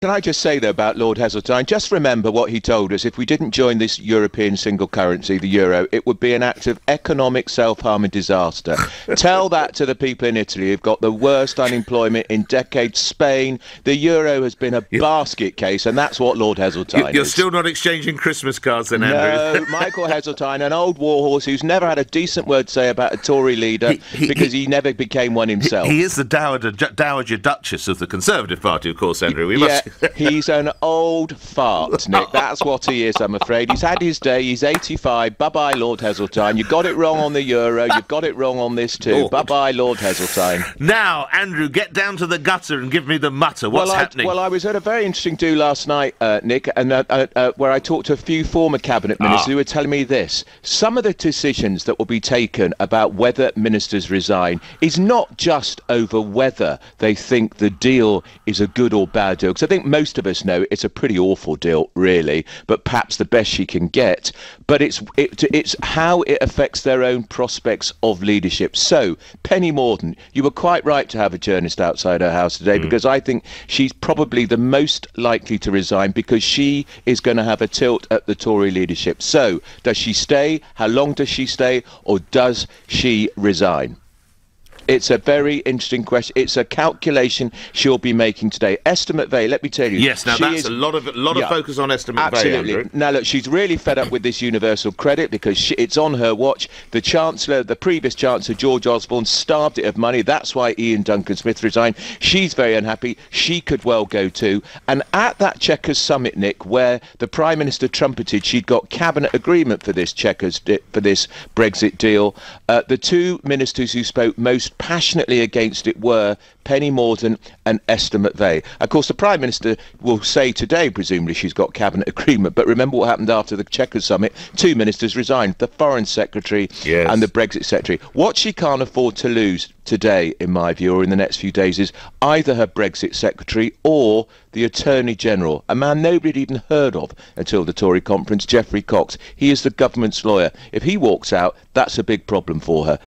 Can I just say, though, about Lord Heseltine, just remember what he told us. If we didn't join this European single currency, the euro, it would be an act of economic self-harm and disaster. Tell that to the people in Italy who've got the worst unemployment in decades. Spain, the euro has been a basket case, and that's what Lord Heseltine You're is. still not exchanging Christmas cards then, Andrew? No, Michael Heseltine, an old warhorse who's never had a decent word to say about a Tory leader because he never became one himself. He is the Dowager Duchess of the Conservative Party, of course, Andrew. He's an old fart, Nick. That's what he is, I'm afraid. He's had his day. He's 85. Bye-bye, Lord Heseltine. You got it wrong on the euro. You've got it wrong on this too. Bye-bye, Lord Heseltine. Now, Andrew, get down to the gutter and give me the mutter. What's happening? I was at a very interesting do last night, Nick, and where I talked to a few former cabinet ministers who were telling me this. Some of the decisions that will be taken about whether ministers resign is not just over whether they think the deal is a good or bad deal, because I think most of us know it's a pretty awful deal, really, but perhaps the best she can get. But it's how it affects their own prospects of leadership. So, Penny Mordaunt, you were quite right to have a journalist outside her house today, because I think she's probably the most likely to resign, because she is going to have a tilt at the Tory leadership. So, does she stay? How long does she stay? Or does she resign? It's a very interesting question. It's a calculation she'll be making today. Esther McVey, let me tell you. Yes, now that's a lot of focus on Esther McVey. Absolutely. Andrew. Now, look, she's really fed up with this universal credit because it's on her watch. The Chancellor, the previous Chancellor, George Osborne, starved it of money. That's why Ian Duncan Smith resigned. She's very unhappy. She could well go too. And at that Chequers summit, Nick, where the Prime Minister trumpeted she'd got cabinet agreement for this Brexit deal, the two ministers who spoke most passionately against it were Penny Mordaunt and Esther McVey. Of course, the Prime Minister will say today, presumably, she's got cabinet agreement, but remember what happened after the Chequers summit? Two ministers resigned, the Foreign Secretary and the Brexit Secretary. What she can't afford to lose today, in my view, or in the next few days, is either her Brexit Secretary or the Attorney General, a man nobody had even heard of until the Tory conference, Geoffrey Cox. He is the government's lawyer. If he walks out, that's a big problem for her.